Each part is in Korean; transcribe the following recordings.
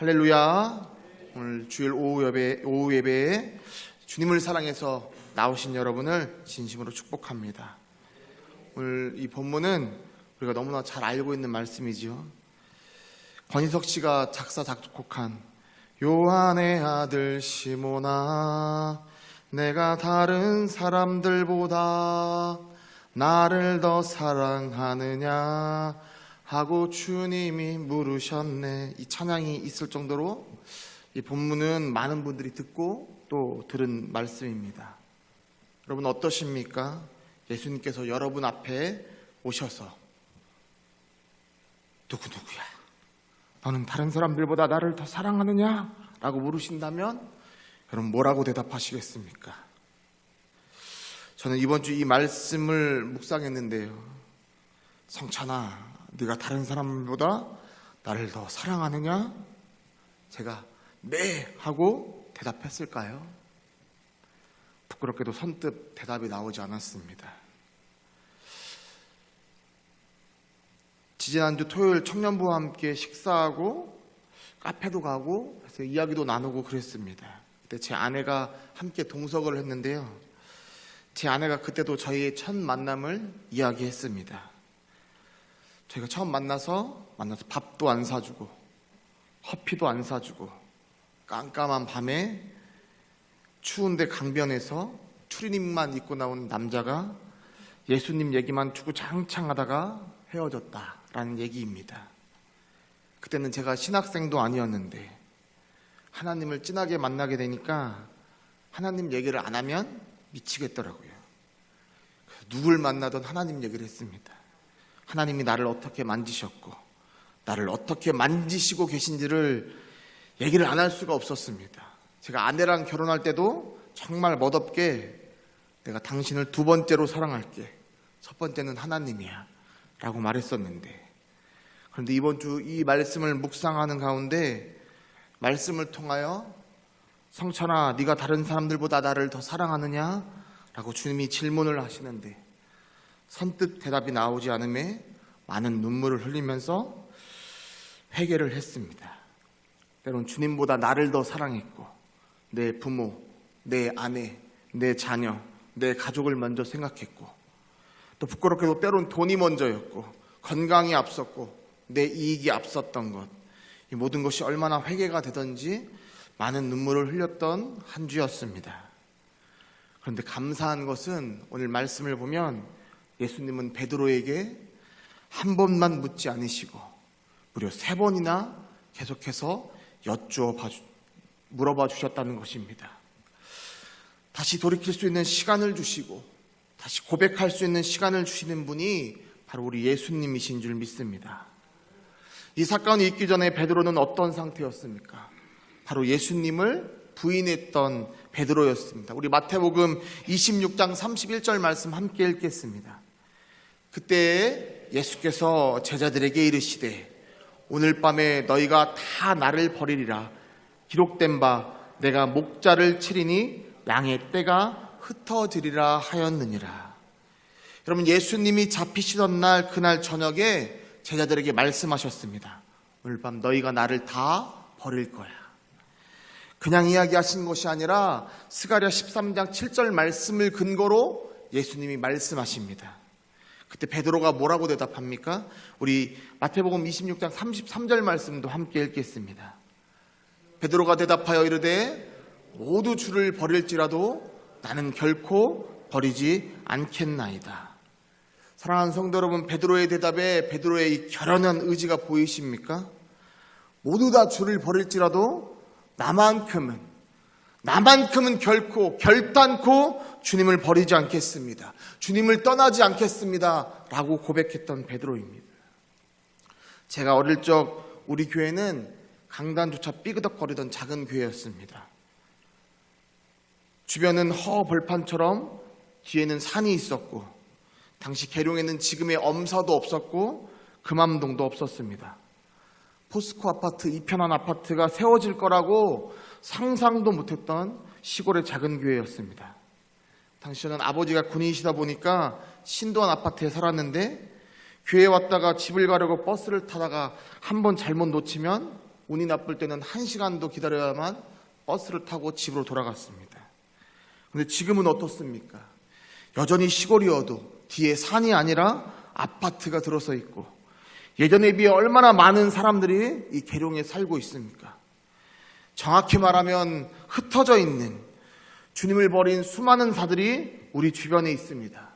할렐루야. 오늘 주일 오후 예배에 주님을 사랑해서 나오신 여러분을 진심으로 축복합니다. 오늘 이 본문은 우리가 너무나 잘 알고 있는 말씀이지요. 권희석 씨가 작사 작곡한 요한의 아들 시몬아, 내가 다른 사람들보다 나를 더 사랑하느냐 하고 주님이 물으셨네. 이 찬양이 있을 정도로 이 본문은 많은 분들이 듣고 또 들은 말씀입니다. 여러분 어떠십니까? 예수님께서 여러분 앞에 오셔서 누구야? 너는 다른 사람들보다 나를 더 사랑하느냐? 라고 물으신다면 여러분 뭐라고 대답하시겠습니까? 저는 이번 주 이 말씀을 묵상했는데요, 성찬아, 네가 다른 사람보다 나를 더 사랑하느냐? 제가 네 하고 대답했을까요? 부끄럽게도 선뜻 대답이 나오지 않았습니다. 지지난주 토요일 청년부와 함께 식사하고 카페도 가고 그래서 이야기도 나누고 그랬습니다. 그때 제 아내가 함께 동석을 했는데요, 제 아내가 그때도 저희의 첫 만남을 이야기했습니다. 저희가 처음 만나서 밥도 안 사주고 커피도 안 사주고 깜깜한 밤에 추운데 강변에서 추리닝만 입고 나온 남자가 예수님 얘기만 주구장창 하다가 헤어졌다라는 얘기입니다. 그때는 제가 신학생도 아니었는데 하나님을 진하게 만나게 되니까 하나님 얘기를 안 하면 미치겠더라고요. 그래서 누굴 만나든 하나님 얘기를 했습니다. 하나님이 나를 어떻게 만지셨고 나를 어떻게 만지시고 계신지를 얘기를 안 할 수가 없었습니다. 제가 아내랑 결혼할 때도 정말 멋없게 내가 당신을 두 번째로 사랑할게, 첫 번째는 하나님이야 라고 말했었는데, 그런데 이번 주 이 말씀을 묵상하는 가운데 말씀을 통하여 성찬아, 네가 다른 사람들보다 나를 더 사랑하느냐? 라고 주님이 질문을 하시는데 선뜻 대답이 나오지 않음에 많은 눈물을 흘리면서 회개를 했습니다. 때론 주님보다 나를 더 사랑했고 내 부모, 내 아내, 내 자녀, 내 가족을 먼저 생각했고 또 부끄럽게도 때론 돈이 먼저였고 건강이 앞섰고 내 이익이 앞섰던 것, 이 모든 것이 얼마나 회개가 되던지 많은 눈물을 흘렸던 한 주였습니다. 그런데 감사한 것은 오늘 말씀을 보면 예수님은 베드로에게 한 번만 묻지 않으시고 무려 3번이나 계속해서 물어봐 주셨다는 것입니다. 다시 돌이킬 수 있는 시간을 주시고 다시 고백할 수 있는 시간을 주시는 분이 바로 우리 예수님이신 줄 믿습니다. 이 사건이 있기 전에 베드로는 어떤 상태였습니까? 바로 예수님을 부인했던 베드로였습니다. 우리 마태복음 26장 31절 말씀 함께 읽겠습니다. 그때 예수께서 제자들에게 이르시되 오늘 밤에 너희가 다 나를 버리리라. 기록된 바 내가 목자를 치리니 양의 떼가 흩어지리라 하였느니라. 여러분, 예수님이 잡히시던 날 그날 저녁에 제자들에게 말씀하셨습니다. 오늘 밤 너희가 나를 다 버릴 거야. 그냥 이야기하신 것이 아니라 스가랴 13장 7절 말씀을 근거로 예수님이 말씀하십니다. 그때 베드로가 뭐라고 대답합니까? 우리 마태복음 26장 33절 말씀도 함께 읽겠습니다. 베드로가 대답하여 이르되 모두 주를 버릴지라도 나는 결코 버리지 않겠나이다. 사랑하는 성도 여러분, 베드로의 대답에 베드로의 이 결연한 의지가 보이십니까? 모두 다 주를 버릴지라도 나만큼은 결단코 주님을 버리지 않겠습니다. 주님을 떠나지 않겠습니다. 라고 고백했던 베드로입니다. 제가 어릴 적 우리 교회는 강단조차 삐그덕거리던 작은 교회였습니다. 주변은 허벌판처럼 뒤에는 산이 있었고 당시 계룡에는 지금의 엄사도 없었고 금암동도 없었습니다. 포스코 아파트, 이편한 아파트가 세워질 거라고 상상도 못했던 시골의 작은 교회였습니다. 당시 저는 아버지가 군인이시다 보니까 신도한 아파트에 살았는데 교회 왔다가 집을 가려고 버스를 타다가 한 번 잘못 놓치면 운이 나쁠 때는 1시간도 기다려야만 버스를 타고 집으로 돌아갔습니다. 그런데 지금은 어떻습니까? 여전히 시골이어도 뒤에 산이 아니라 아파트가 들어서 있고, 예전에 비해 얼마나 많은 사람들이 이 계룡에 살고 있습니까? 정확히 말하면 흩어져 있는, 주님을 버린 수많은 사들이 우리 주변에 있습니다.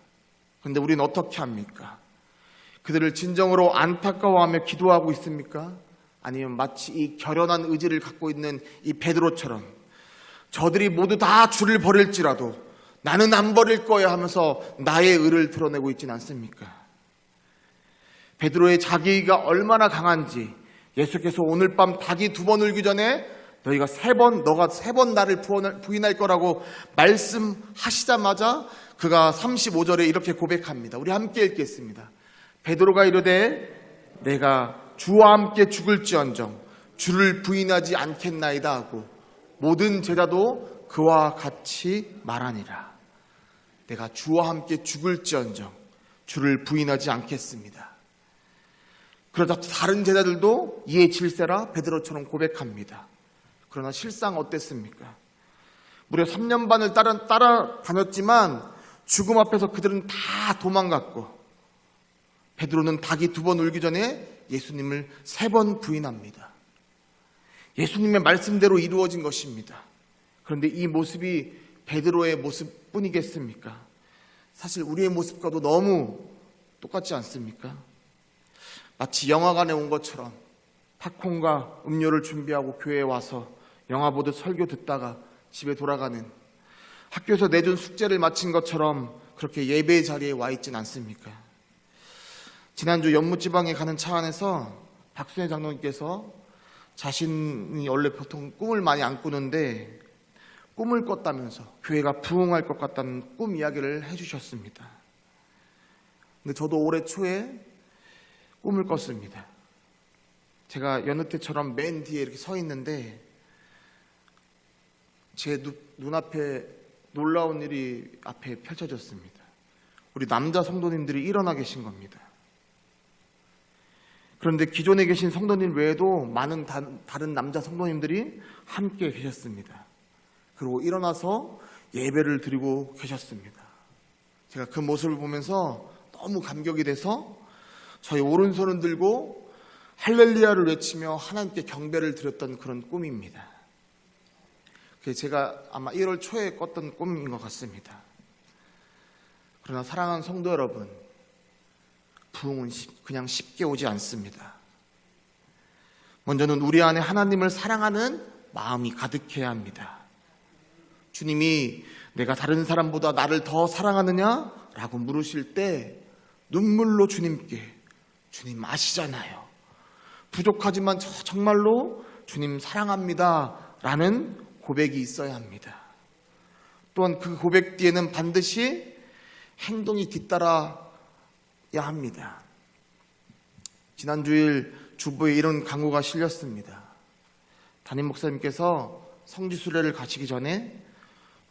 그런데 우리는 어떻게 합니까? 그들을 진정으로 안타까워하며 기도하고 있습니까? 아니면 마치 이 결연한 의지를 갖고 있는 이 베드로처럼 저들이 모두 다 주를 버릴지라도 나는 안 버릴 거야 하면서 나의 의를 드러내고 있지는 않습니까? 베드로의 자기의가 얼마나 강한지 예수께서 오늘 밤 닭이 2번 울기 전에 너가 3번 나를 부인할 거라고 말씀하시자마자 그가 35절에 이렇게 고백합니다. 우리 함께 읽겠습니다. 베드로가 이르되 내가 주와 함께 죽을지언정 주를 부인하지 않겠나이다 하고 모든 제자도 그와 같이 말하니라. 내가 주와 함께 죽을지언정 주를 부인하지 않겠습니다. 그러자 다른 제자들도 이에 질세라 베드로처럼 고백합니다. 그러나 실상 어땠습니까? 무려 3년 반을 따라다녔지만 죽음 앞에서 그들은 다 도망갔고, 베드로는 닭이 2번 울기 전에 예수님을 3번 부인합니다. 예수님의 말씀대로 이루어진 것입니다. 그런데 이 모습이 베드로의 모습뿐이겠습니까? 사실 우리의 모습과도 너무 똑같지 않습니까? 마치 영화관에 온 것처럼 팝콘과 음료를 준비하고 교회에 와서 영화 보듯 설교 듣다가 집에 돌아가는, 학교에서 내준 숙제를 마친 것처럼 그렇게 예배의 자리에 와 있진 않습니까? 지난주 연무지방에 가는 차 안에서 박순애 장로님께서 자신이 원래 보통 꿈을 많이 안 꾸는데 꿈을 꿨다면서 교회가 부흥할 것 같다는 꿈 이야기를 해주셨습니다. 근데 저도 올해 초에 꿈을 꿨습니다. 제가 여느 때처럼 맨 뒤에 이렇게 서 있는데 제 눈앞에 놀라운 일이 앞에 펼쳐졌습니다. 우리 남자 성도님들이 일어나 계신 겁니다. 그런데 기존에 계신 성도님 외에도 많은 다른 남자 성도님들이 함께 계셨습니다. 그리고 일어나서 예배를 드리고 계셨습니다. 제가 그 모습을 보면서 너무 감격이 돼서 저희 오른손을 들고 할렐루야를 외치며 하나님께 경배를 드렸던 그런 꿈입니다. 그게 제가 아마 1월 초에 꿨던 꿈인 것 같습니다. 그러나 사랑하는 성도 여러분, 부흥은 그냥 쉽게 오지 않습니다. 먼저는 우리 안에 하나님을 사랑하는 마음이 가득해야 합니다. 주님이 내가 다른 사람보다 나를 더 사랑하느냐? 라고 물으실 때 눈물로 주님께, 주님 아시잖아요. 부족하지만 정말로 주님 사랑합니다. 라는 고백이 있어야 합니다. 또한 그 고백 뒤에는 반드시 행동이 뒤따라야 합니다. 지난 주일 주보에 이런 강구가 실렸습니다. 담임 목사님께서 성지순례를 가시기 전에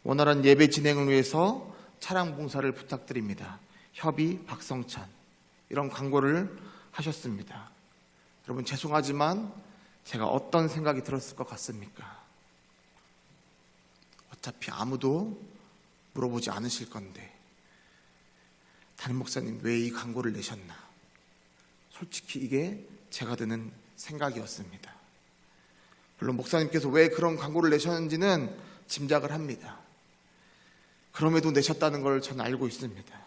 원활한 예배 진행을 위해서 차량 봉사를 부탁드립니다. 협의 박성찬, 이런 광고를 하셨습니다. 여러분 죄송하지만 제가 어떤 생각이 들었을 것 같습니까? 어차피 아무도 물어보지 않으실 건데 담임 목사님 왜 이 광고를 내셨나? 솔직히 이게 제가 드는 생각이었습니다. 물론 목사님께서 왜 그런 광고를 내셨는지는 짐작을 합니다. 그럼에도 내셨다는 걸 저는 알고 있습니다.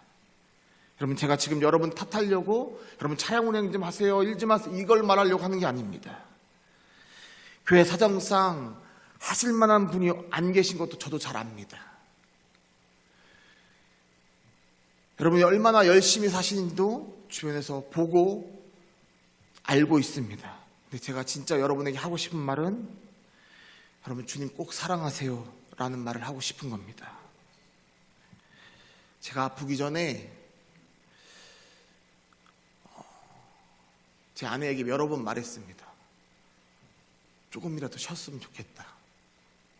여러분 제가 지금 여러분 탓하려고 여러분 차량 운행 좀 하세요, 일 좀 하세요, 이걸 말하려고 하는 게 아닙니다. 교회 사정상 하실 만한 분이 안 계신 것도 저도 잘 압니다. 여러분이 얼마나 열심히 사시는지도 주변에서 보고 알고 있습니다. 근데 제가 진짜 여러분에게 하고 싶은 말은 여러분 주님 꼭 사랑하세요 라는 말을 하고 싶은 겁니다. 제가 아프기 전에 제 아내에게 여러 번 말했습니다. 조금이라도 쉬었으면 좋겠다.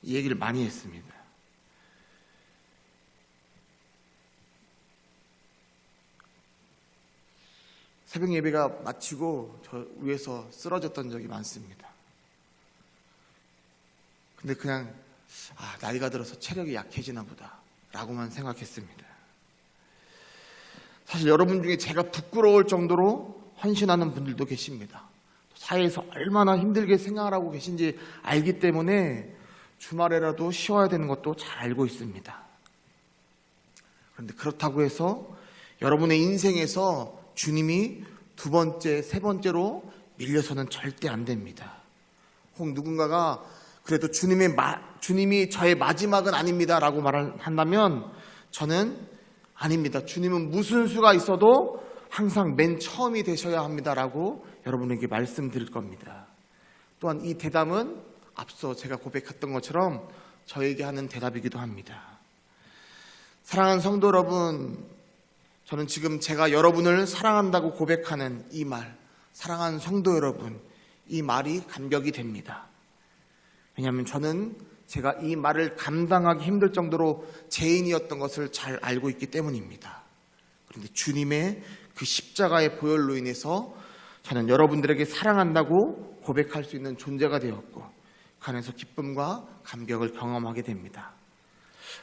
이 얘기를 많이 했습니다. 새벽 예배가 마치고 저 위에서 쓰러졌던 적이 많습니다. 근데 그냥 나이가 들어서 체력이 약해지나 보다 라고만 생각했습니다. 사실 여러분 중에 제가 부끄러울 정도로 헌신하는 분들도 계십니다. 사회에서 얼마나 힘들게 생활을 하고 계신지 알기 때문에 주말에라도 쉬어야 되는 것도 잘 알고 있습니다. 그런데 그렇다고 해서 여러분의 인생에서 주님이 두 번째, 세 번째로 밀려서는 절대 안 됩니다. 혹 누군가가 그래도 주님이 저의 마지막은 아닙니다 라고 말을 한다면 저는 아닙니다. 주님은 무슨 수가 있어도 항상 맨 처음이 되셔야 합니다 라고 여러분에게 말씀드릴 겁니다. 또한 이 대답은 앞서 제가 고백했던 것처럼 저에게 하는 대답이기도 합니다. 사랑하는 성도 여러분, 저는 지금 제가 여러분을 사랑한다고 고백하는 이 말, 사랑하는 성도 여러분, 이 말이 감격이 됩니다. 왜냐하면 저는 제가 이 말을 감당하기 힘들 정도로 죄인이었던 것을 잘 알고 있기 때문입니다. 그런데 주님의 그 십자가의 보혈로 인해서 저는 여러분들에게 사랑한다고 고백할 수 있는 존재가 되었고 그 안에서 기쁨과 감격을 경험하게 됩니다.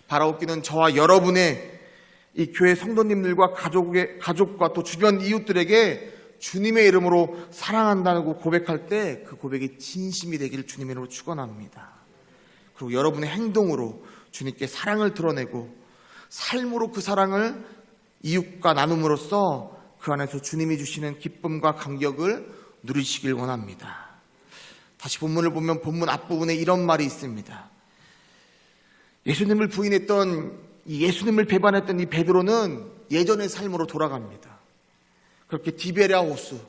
바라옵기는 저와 여러분의 이 교회 성도님들과 가족과 또 주변 이웃들에게 주님의 이름으로 사랑한다고 고백할 때 그 고백이 진심이 되기를 주님의 이름으로 축원합니다. 그리고 여러분의 행동으로 주님께 사랑을 드러내고 삶으로 그 사랑을 이웃과 나눔으로써 그 안에서 주님이 주시는 기쁨과 감격을 누리시길 원합니다. 다시 본문을 보면 본문 앞부분에 이런 말이 있습니다. 예수님을 부인했던 예수님을 배반했던 이 베드로는 예전의 삶으로 돌아갑니다. 그렇게 디베랴 호수,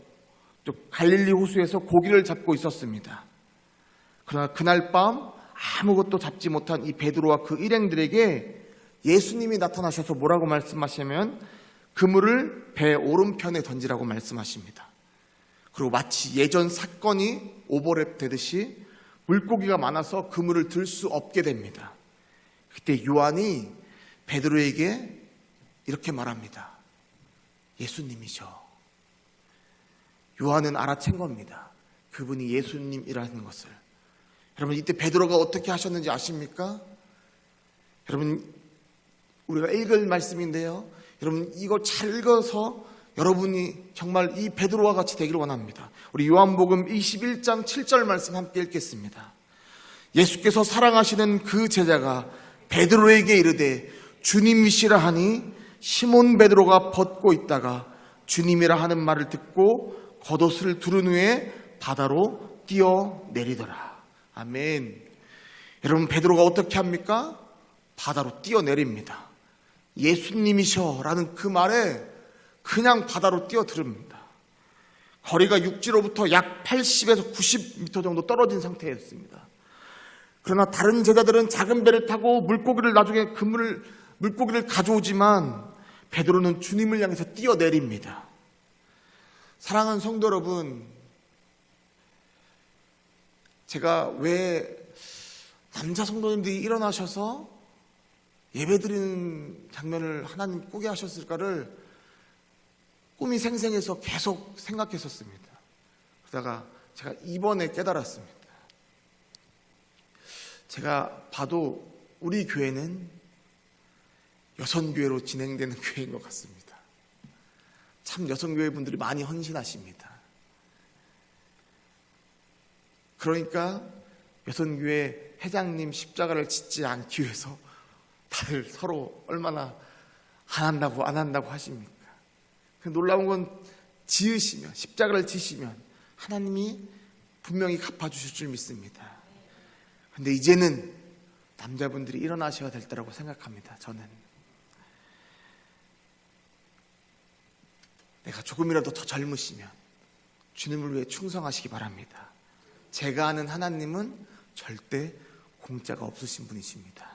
또 갈릴리 호수에서 고기를 잡고 있었습니다. 그러나 그날 밤 아무것도 잡지 못한 이 베드로와 그 일행들에게 예수님이 나타나셔서 뭐라고 말씀하시냐면 그물을 배 오른편에 던지라고 말씀하십니다. 그리고 마치 예전 사건이 오버랩 되듯이 물고기가 많아서 그물을 들 수 없게 됩니다. 그때 요한이 베드로에게 이렇게 말합니다. 예수님이셔. 요한은 알아챈 겁니다. 그분이 예수님이라는 것을. 여러분 이때 베드로가 어떻게 하셨는지 아십니까? 여러분 우리가 읽을 말씀인데요. 여러분 이거 잘 읽어서 여러분이 정말 이 베드로와 같이 되기를 원합니다. 우리 요한복음 21장 7절 말씀 함께 읽겠습니다. 예수께서 사랑하시는 그 제자가 베드로에게 이르되 주님이시라 하니 시몬 베드로가 벗고 있다가 주님이라 하는 말을 듣고 겉옷을 두른 후에 바다로 뛰어내리더라. 아멘. 여러분 베드로가 어떻게 합니까? 바다로 뛰어내립니다. 예수님이셔 라는 그 말에 그냥 바다로 뛰어들습니다. 거리가 육지로부터 약 80에서 90m 정도 떨어진 상태였습니다. 그러나 다른 제자들은 작은 배를 타고 물고기를 나중에 물고기를 가져오지만 베드로는 주님을 향해서 뛰어내립니다. 사랑하는 성도 여러분, 제가 왜 남자 성도님들이 일어나셔서 예배드리는 장면을 하나님 꾸게 하셨을까를 꿈이 생생해서 계속 생각했었습니다. 그러다가 제가 이번에 깨달았습니다. 제가 봐도 우리 교회는 여성교회로 진행되는 교회인 것 같습니다. 참 여성교회 분들이 많이 헌신하십니다. 그러니까 여성교회 회장님 십자가를 짓지 않기 위해서 다들 서로 얼마나 안 한다고 하십니까? 놀라운 건 지으시면 십자가를 지시면 하나님이 분명히 갚아주실 줄 믿습니다. 그런데 이제는 남자분들이 일어나셔야 될 때라고 생각합니다. 저는 내가 조금이라도 더 젊으시면 주님을 위해 충성하시기 바랍니다. 제가 아는 하나님은 절대 공짜가 없으신 분이십니다.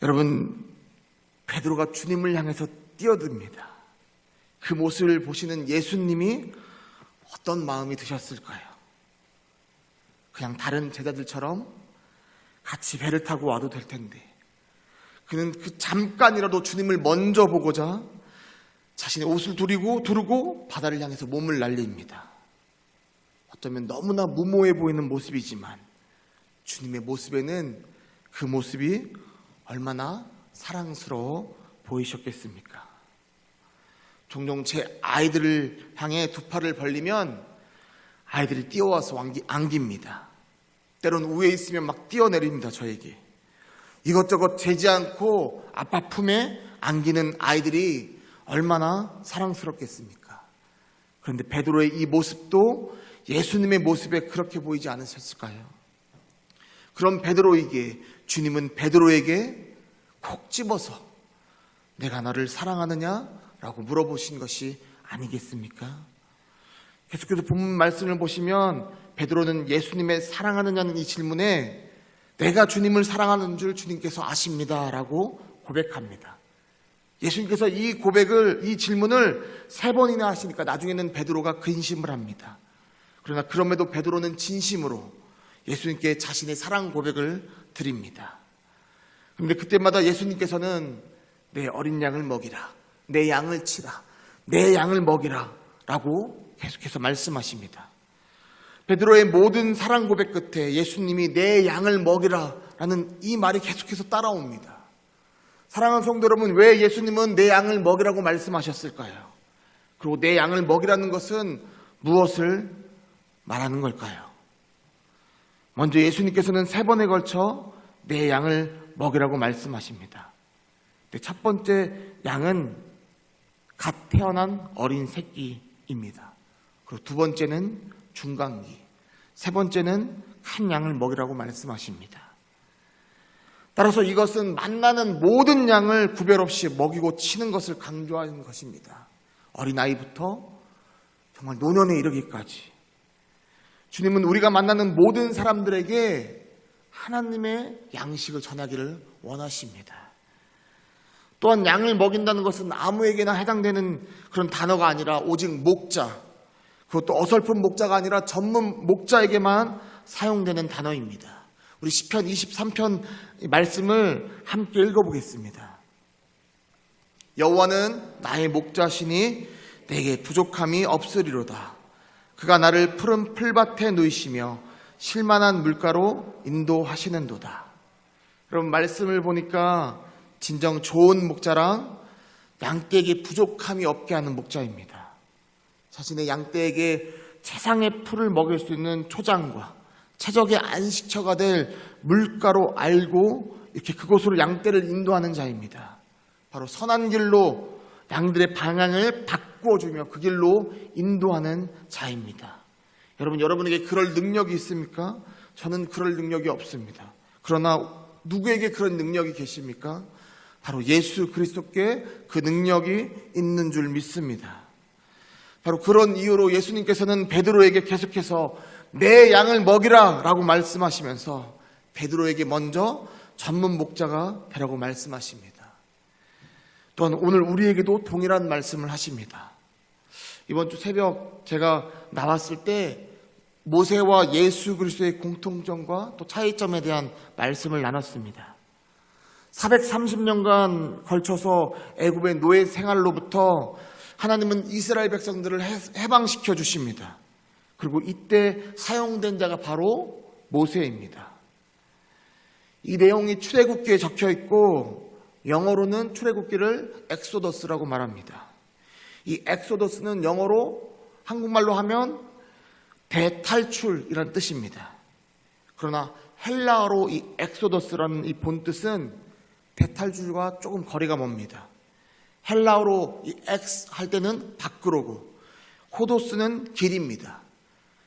여러분, 베드로가 주님을 향해서 뛰어듭니다. 그 모습을 보시는 예수님이 어떤 마음이 드셨을까요? 그냥 다른 제자들처럼 같이 배를 타고 와도 될 텐데 그는 그 잠깐이라도 주님을 먼저 보고자 자신의 옷을 두르고 바다를 향해서 몸을 날립니다. 어쩌면 너무나 무모해 보이는 모습이지만 주님의 모습에는 그 모습이 얼마나 사랑스러워 보이셨겠습니까? 종종 제 아이들을 향해 두 팔을 벌리면 아이들이 뛰어와서 안깁니다. 때론 위에 있으면 막 뛰어내립니다. 저에게. 이것저것 재지 않고 아빠 품에 안기는 아이들이 얼마나 사랑스럽겠습니까? 그런데 베드로의 이 모습도 예수님의 모습에 그렇게 보이지 않으셨을까요? 그럼 베드로에게 주님은 베드로에게 콕 집어서 내가 너를 사랑하느냐라고 물어보신 것이 아니겠습니까? 계속해서 본문 말씀을 보시면 베드로는 예수님의 사랑하느냐는 이 질문에 내가 주님을 사랑하는 줄 주님께서 아십니다라고 고백합니다. 예수님께서 이 질문을 3번이나 하시니까 나중에는 베드로가 근심을 합니다. 그러나 그럼에도 베드로는 진심으로 예수님께 자신의 사랑 고백을 드립니다. 그런데 그때마다 예수님께서는 내 어린 양을 먹이라, 내 양을 치라, 내 양을 먹이라 라고 계속해서 말씀하십니다. 베드로의 모든 사랑 고백 끝에 예수님이 내 양을 먹이라 라는 이 말이 계속해서 따라옵니다. 사랑하는 성도 여러분, 왜 예수님은 내 양을 먹이라고 말씀하셨을까요? 그리고 내 양을 먹이라는 것은 무엇을 말하는 걸까요? 먼저 예수님께서는 3번에 걸쳐 내 양을 먹이라고 말씀하십니다. 첫 번째 양은 갓 태어난 어린 새끼입니다. 그리고 두 번째는 중간기, 세 번째는 큰 양을 먹이라고 말씀하십니다. 따라서 이것은 만나는 모든 양을 구별 없이 먹이고 치는 것을 강조하는 것입니다. 어린아이부터 정말 노년에 이르기까지 주님은 우리가 만나는 모든 사람들에게 하나님의 양식을 전하기를 원하십니다. 또한 양을 먹인다는 것은 아무에게나 해당되는 그런 단어가 아니라 오직 목자, 그것도 어설픈 목자가 아니라 전문 목자에게만 사용되는 단어입니다. 우리 시편 23편 말씀을 함께 읽어보겠습니다. 여호와는 나의 목자시니 내게 부족함이 없으리로다. 그가 나를 푸른 풀밭에 누이시며 쉴만한 물가로 인도하시는도다. 여러분, 말씀을 보니까 진정 좋은 목자랑 양떼에게 부족함이 없게 하는 목자입니다. 자신의 양떼에게 최상의 풀을 먹일 수 있는 초장과 최적의 안식처가 될 물가로 알고 이렇게 그곳으로 양떼를 인도하는 자입니다. 바로 선한 길로 양들의 방향을 바꿔주며 그 길로 인도하는 자입니다. 여러분, 여러분에게 그럴 능력이 있습니까? 저는 그럴 능력이 없습니다. 그러나 누구에게 그런 능력이 계십니까? 바로 예수 그리스도께 그 능력이 있는 줄 믿습니다. 바로 그런 이유로 예수님께서는 베드로에게 계속해서 내 양을 먹이라 라고 말씀하시면서 베드로에게 먼저 전문 목자가 되라고 말씀하십니다. 또한 오늘 우리에게도 동일한 말씀을 하십니다. 이번 주 새벽 제가 나왔을 때 모세와 예수 그리스도의 공통점과 또 차이점에 대한 말씀을 나눴습니다. 430년간 걸쳐서 애굽의 노예 생활로부터 하나님은 이스라엘 백성들을 해방시켜 주십니다. 그리고 이때 사용된 자가 바로 모세입니다. 이 내용이 출애굽기에 적혀 있고 영어로는 출애굽기를 엑소더스라고 말합니다. 이 엑소더스는 영어로 한국말로 하면 대탈출이라는 뜻입니다. 그러나 헬라어로 이 엑소더스라는 이 본뜻은 대탈출과 조금 거리가 멉니다. 헬라어로 이 엑스 할 때는 밖으로고 호도스는 길입니다.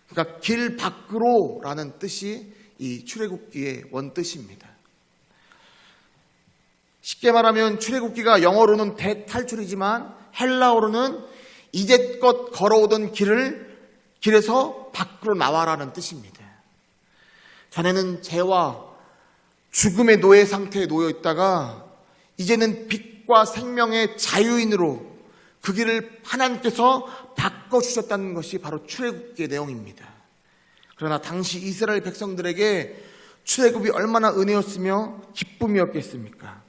그러니까 길 밖으로라는 뜻이 이 출애굽기의 원뜻입니다. 쉽게 말하면 출애굽기가 영어로는 대탈출이지만 헬라어로는 이제껏 걸어오던 길에서 밖으로 나와라는 뜻입니다. 전에는 죄와 죽음의 노예 상태에 놓여 있다가 이제는 빛과 생명의 자유인으로 그 길을 하나님께서 바꿔주셨다는 것이 바로 출애굽기의 내용입니다. 그러나 당시 이스라엘 백성들에게 출애굽이 얼마나 은혜였으며 기쁨이었겠습니까?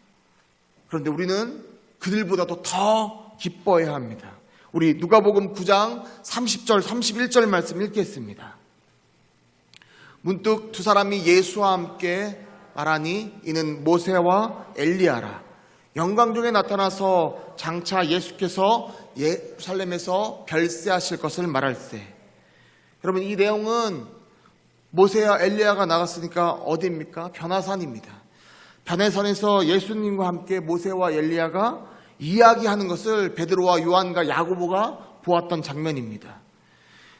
그런데 우리는 그들보다도 더 기뻐해야 합니다. 우리 누가복음 9장 30절 31절 말씀 읽겠습니다. 문득 두 사람이 예수와 함께 말하니 이는 모세와 엘리야라. 영광 중에 나타나서 장차 예수께서 예루살렘에서 별세하실 것을 말할세. 여러분, 이 내용은 모세와 엘리야가 나갔으니까 어디입니까? 변화산입니다. 변화산에서 예수님과 함께 모세와 엘리야가 이야기하는 것을 베드로와 요한과 야고보가 보았던 장면입니다.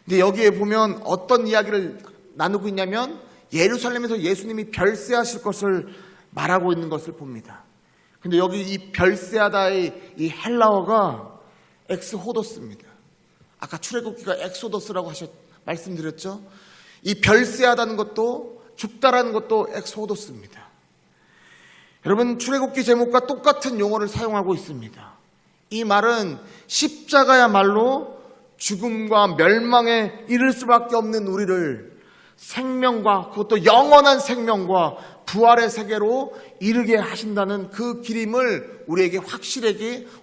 근데 여기에 보면 어떤 이야기를 나누고 있냐면 예루살렘에서 예수님이 별세하실 것을 말하고 있는 것을 봅니다. 근데 여기 이 별세하다의 이 헬라어가 엑스호도스입니다. 아까 출애굽기가 엑소더스라고 말씀드렸죠. 이 별세하다는 것도 죽다라는 것도 엑소호도스입니다. 여러분, 출애굽기 제목과 똑같은 용어를 사용하고 있습니다. 이 말은 십자가야말로 죽음과 멸망에 이를 수밖에 없는 우리를 생명과, 그것도 영원한 생명과 부활의 세계로 이르게 하신다는 그 기림을 우리에게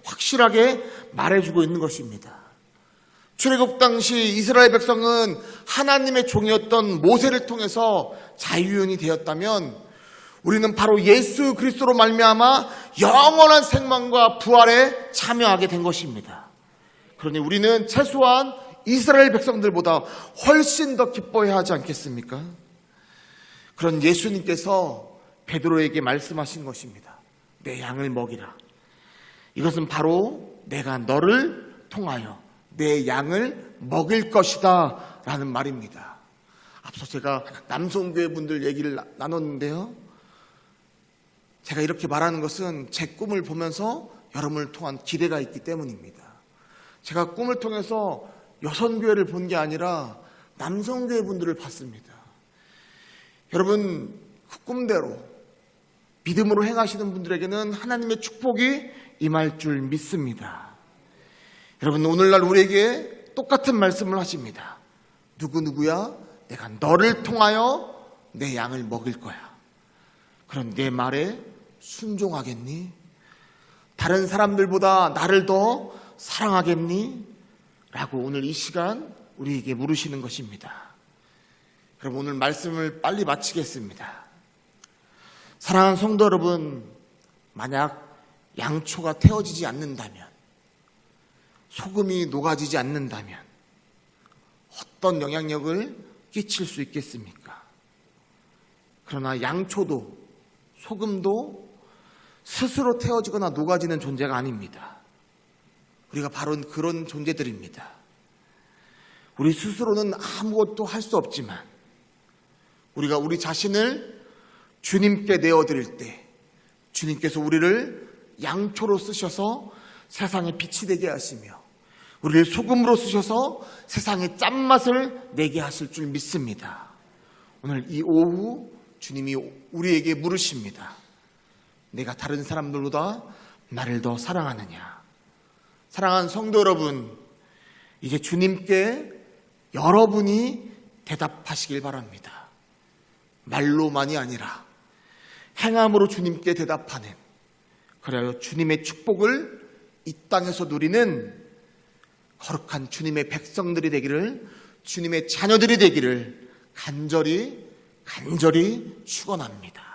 확실하게 말해주고 있는 것입니다. 출애굽 당시 이스라엘 백성은 하나님의 종이었던 모세를 통해서 자유인이 되었다면 우리는 바로 예수 그리스도로 말미암아 영원한 생명과 부활에 참여하게 된 것입니다. 그러니 우리는 최소한 이스라엘 백성들보다 훨씬 더 기뻐해야 하지 않겠습니까? 그런 예수님께서 베드로에게 말씀하신 것입니다. 내 양을 먹이라. 이것은 바로 내가 너를 통하여 내 양을 먹일 것이다 라는 말입니다. 앞서 제가 남성교회 분들 얘기를 나눴는데요, 제가 이렇게 말하는 것은 제 꿈을 보면서 여러분을 통한 기대가 있기 때문입니다. 제가 꿈을 통해서 여성교회를 본 게 아니라 남성교회 분들을 봤습니다. 여러분, 그 꿈대로 믿음으로 행하시는 분들에게는 하나님의 축복이 임할 줄 믿습니다. 여러분, 오늘날 우리에게 똑같은 말씀을 하십니다. 누구야? 내가 너를 통하여 내 양을 먹일 거야. 그럼 내 말에 순종하겠니? 다른 사람들보다 나를 더 사랑하겠니? 라고 오늘 이 시간 우리에게 물으시는 것입니다. 그럼 오늘 말씀을 빨리 마치겠습니다. 사랑하는 성도 여러분, 만약 양초가 태워지지 않는다면, 소금이 녹아지지 않는다면 어떤 영향력을 끼칠 수 있겠습니까? 그러나 양초도 소금도 스스로 태워지거나 녹아지는 존재가 아닙니다. 우리가 바로 그런 존재들입니다. 우리 스스로는 아무것도 할 수 없지만 우리가 우리 자신을 주님께 내어드릴 때 주님께서 우리를 양초로 쓰셔서 세상에 빛이 되게 하시며 우리를 소금으로 쓰셔서 세상의 짠맛을 내게 하실 줄 믿습니다. 오늘 이 오후 주님이 우리에게 물으십니다. 내가 다른 사람들보다 나를 더 사랑하느냐? 사랑하는 성도 여러분, 이제 주님께 여러분이 대답하시길 바랍니다. 말로만이 아니라 행함으로 주님께 대답하는, 그래야 주님의 축복을 이 땅에서 누리는 거룩한 주님의 백성들이 되기를, 주님의 자녀들이 되기를 간절히 축원합니다.